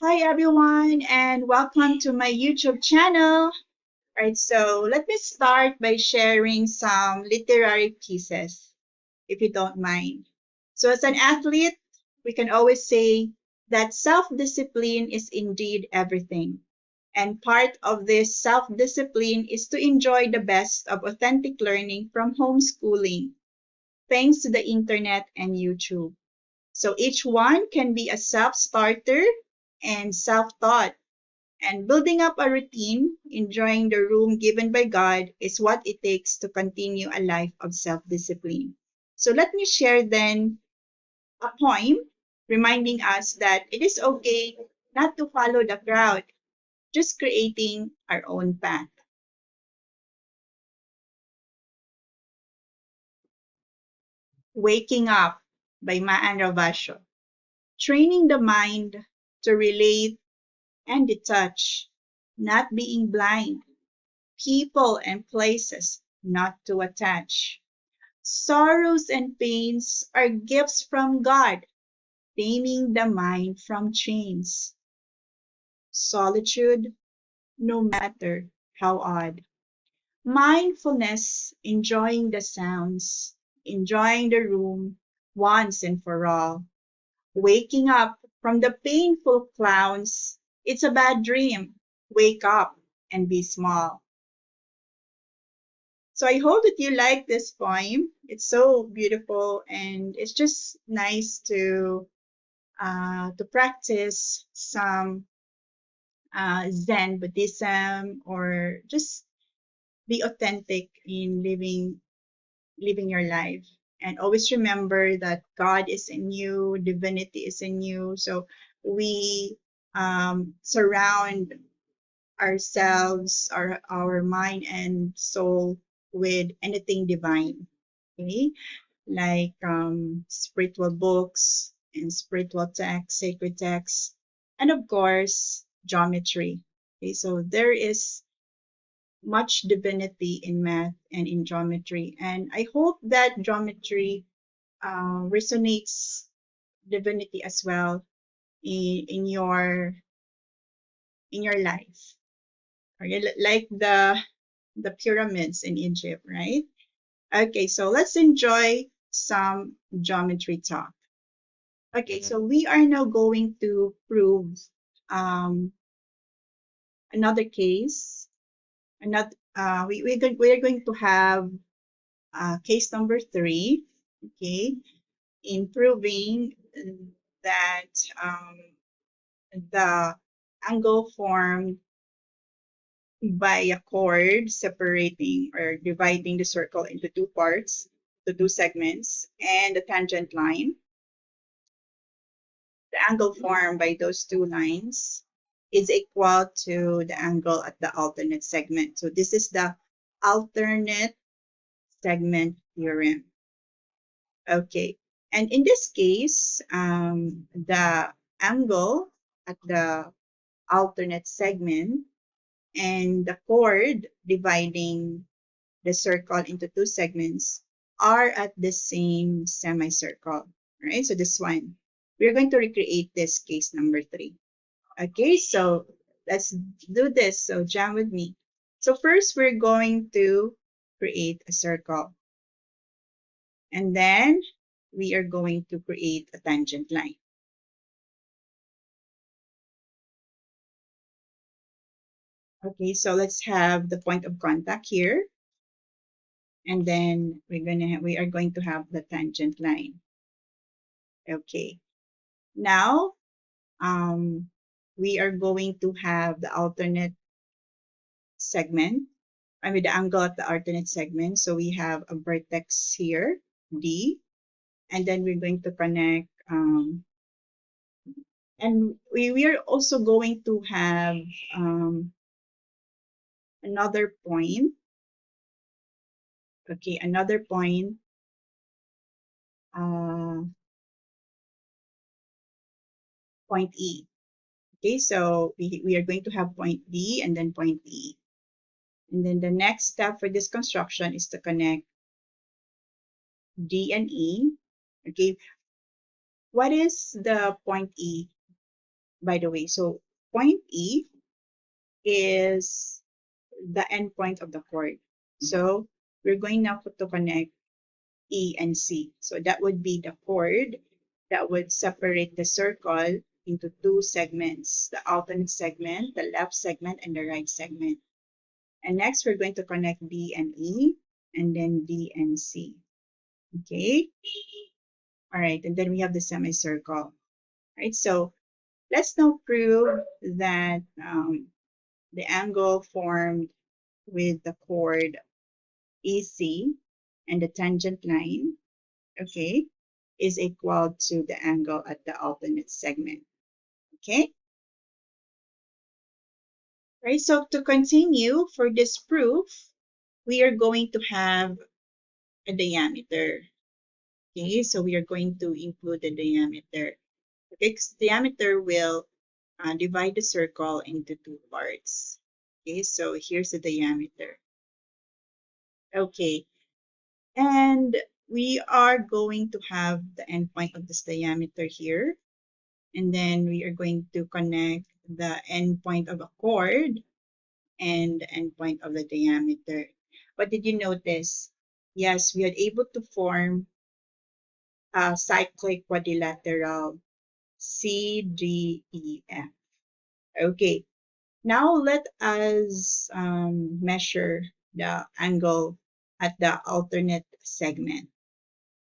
Hi everyone and welcome to my YouTube channel. Alright, so let me start by sharing some literary pieces, if you don't mind. So as an athlete, we can always say that self-discipline is indeed everything. And part of this self-discipline is to enjoy the best of authentic learning from homeschooling, thanks to the internet and YouTube. So each one can be a self-starter and self-taught. And building up a routine, enjoying the room given by God, is what it takes to continue a life of self discipline. So let me share then a poem reminding us that it is okay not to follow the crowd, just creating our own path. Waking Up by Maan Ravasho. Training the mind to relate and detach, not being blind, people and places not to attach. Sorrows and pains are gifts from God, taming the mind from chains. Solitude, no matter how odd. Mindfulness, enjoying the sounds, enjoying the room once and for all. Waking up from the painful clowns, it's a bad dream. Wake up and be small. So I hope that you like this poem. It's so beautiful and it's just nice to practice some Zen Buddhism or just be authentic in living your life. And always remember that God is in you, divinity is in you. So we surround ourselves, our mind and soul with anything divine. Okay, like spiritual books and spiritual texts, sacred texts, and of course, geometry. Okay, so there is much divinity in math and in geometry, and I hope that geometry resonates divinity as well in your life. Okay, like the pyramids in Egypt, right? Okay, so let's enjoy some geometry talk. Okay, so we are now going to prove um, another case. Another, we are going to have case number 3. Okay, in proving that the angle formed by a chord separating or dividing the circle into two parts, the two segments, and the tangent line, the angle formed by those two lines is equal to the angle at the alternate segment. So this is the alternate segment theorem. Okay, and in this case, the angle at the alternate segment and the chord dividing the circle into two segments are at the same semicircle. Right? So this one, we're going to recreate this case number 3. Okay, so let's do this. So jam with me. So first, we're going to create a circle. And then we are going to create a tangent line. Okay, so let's have the point of contact here. And then we are going to have the tangent line. Okay. Now, we are going to have the alternate segment. I mean, the angle at the alternate segment. So we have a vertex here, D, and then we're going to connect, and we are also going to have another point. Okay, another point, uh, point E. Okay, so we are going to have point D and then point E. And then the next step for this construction is to connect D and E. Okay, what is the point E? by the way. So point E is the endpoint of the chord. So we're going now to connect E and C. So that would be the chord that would separate the circle into two segments, the alternate segment, the left segment, and the right segment. And next, we're going to connect D and E, and then D and C. Okay? All right, and then we have the semicircle. Right, so let's now prove that the angle formed with the chord EC and the tangent line, okay, is equal to the angle at the alternate segment. Okay? Right, so to continue for this proof, we are going to have a diameter. Okay, so we are going to include the diameter. Okay, because diameter will divide the circle into two parts. Okay, so here's the diameter. Okay, and we are going to have the endpoint of this diameter here. And then we are going to connect the endpoint of a chord and the endpoint of the diameter. But did you notice? Yes, we are able to form a cyclic quadrilateral CDEF. Okay, now let us measure the angle at the alternate segment.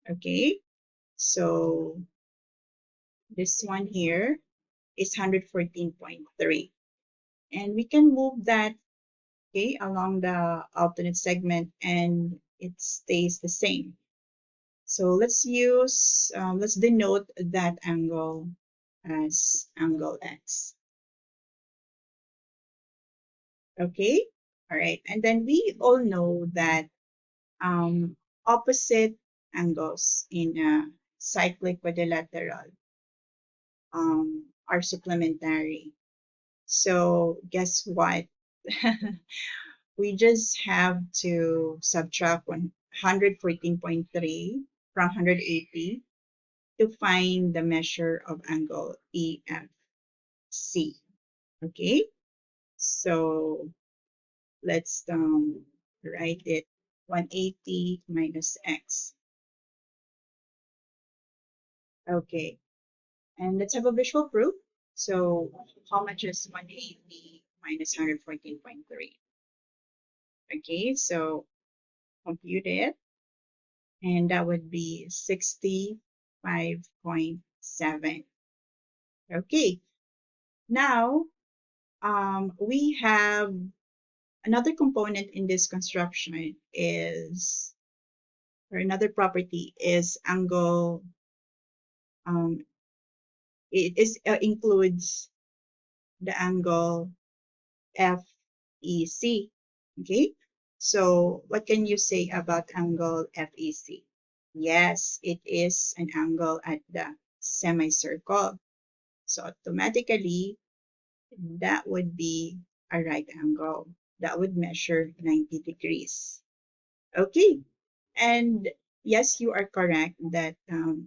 Okay, so this one here is 114.3. And we can move that, okay, along the alternate segment and it stays the same. So let's denote that angle as angle X. Okay, all right. And then we all know that opposite angles in a cyclic quadrilateral are supplementary. So guess what? We just have to subtract 114.3 from 180 to find the measure of angle EFC. Okay, so let's write it 180 minus X. Okay, and let's have a visual proof. So how much is 180 minus 114.3? Okay, so compute it, and that would be 65.7. Okay, now we have another component in this construction is, or another property is angle, um, it is includes the angle FEC. Okay, so what can you say about angle FEC? Yes, it is an angle at the semicircle. So automatically, that would be a right angle. That would measure 90 degrees. Okay, and yes, you are correct that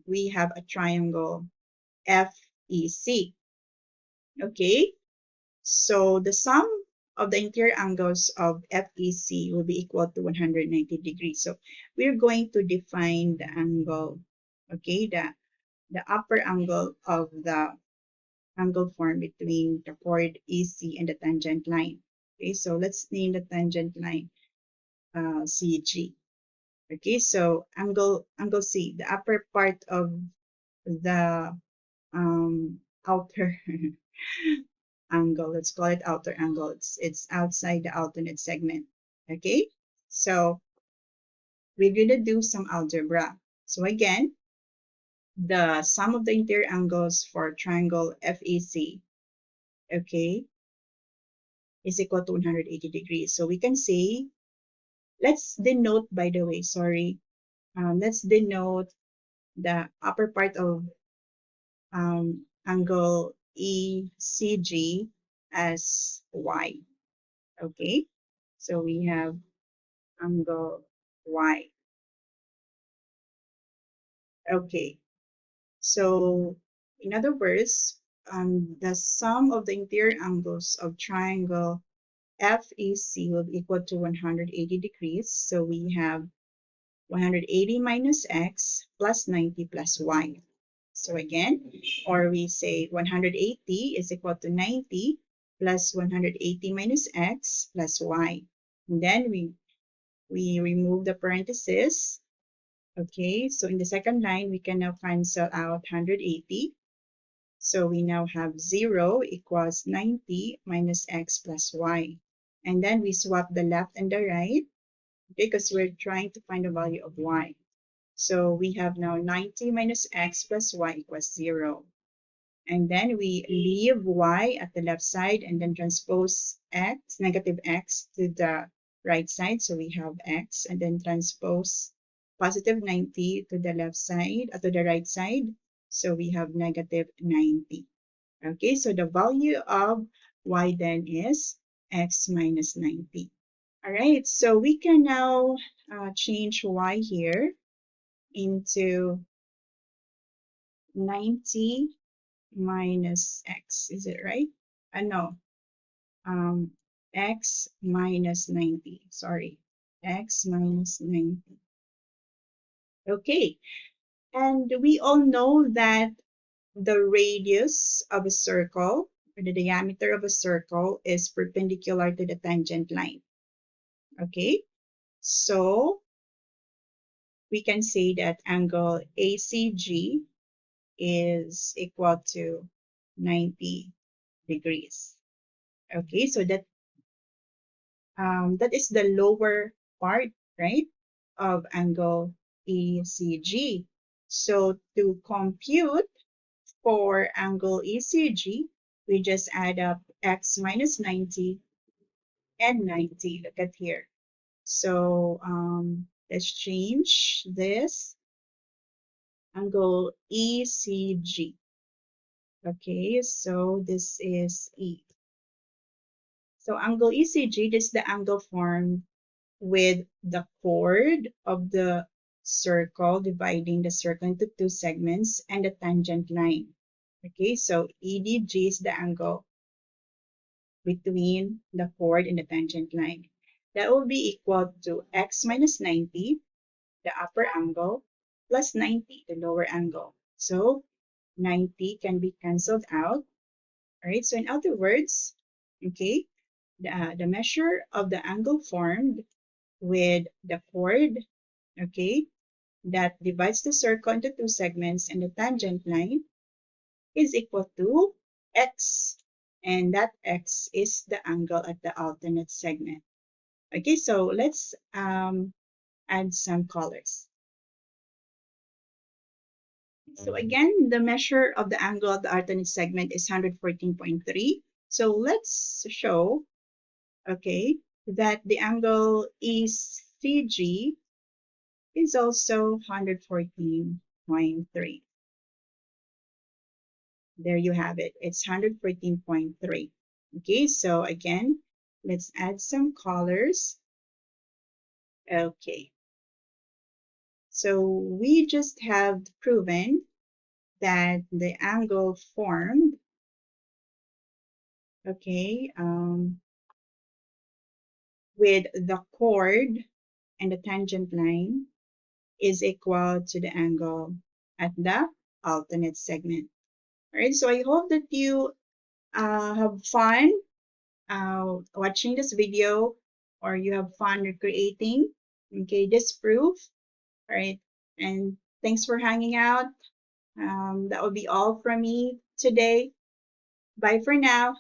we have a triangle FEC. Okay, so the sum of the interior angles of FEC will be equal to 190 degrees. So we're going to define the angle, okay, the upper angle of the angle formed between the chord EC and the tangent line. Okay, so let's name the tangent line CG. Okay, so angle C, the upper part of the outer angle, let's call it outer angle. It's outside the alternate segment. Okay, so we're gonna do some algebra. So again, the sum of the interior angles for triangle FEC, okay, is equal to 180 degrees. So we can say, let's denote, by the way, sorry, let's denote the upper part of angle ECG as Y. Okay, so we have angle Y. Okay, so in other words, the sum of the interior angles of triangle FEC will be equal to 180 degrees. So we have 180 minus x plus 90 plus y. So again, or we say 180 is equal to 90 plus 180 minus x plus y. And then we remove the parentheses. Okay, so in the second line, we can now cancel out 180. So we now have 0 equals 90 minus x plus y. And then we swap the left and the right because we're trying to find the value of y. So we have now 90 minus x plus y equals 0. And then we leave y at the left side and then transpose x, negative x, to the right side. So we have x and then transpose positive 90 to the left side, to the right side. So we have negative 90. Okay, so the value of y then is x minus 90. All right, so we can now change y here into 90 minus x. Is it right? No. Um, x minus 90. Sorry. X minus 90. Okay. And we all know that the radius of a circle, or the diameter of a circle, is perpendicular to the tangent line. Okay. So we can say that angle ACG is equal to 90 degrees. Okay, so that is the lower part, right, of angle ECG. So to compute for angle ECG, we just add up x minus 90 and 90. Look at here. So let's change this angle ECG. Okay, so this is E. So angle ECG, this is the angle formed with the chord of the circle dividing the circle into two segments and the tangent line. Okay, so EDG is the angle between the chord and the tangent line. That will be equal to x minus 90, the upper angle, plus 90, the lower angle. So 90 can be cancelled out. All right, so in other words, okay, the measure of the angle formed with the chord, okay, that divides the circle into two segments and the tangent line is equal to x. And that x is the angle at the alternate segment. Okay, so let's add some colors. So again, the measure of the angle of the alternate segment is 114.3. So let's show, okay, that the angle ECG is also 114.3. There you have it. It's 114.3. Okay, so again, let's add some colors. Okay. So we just have proven that the angle formed, okay, with the chord and the tangent line is equal to the angle at the alternate segment. All right, so I hope that you have fun watching this video, or you have fun recreating, okay, this proof. All right, and thanks for hanging out. That will be all from me today. Bye for now.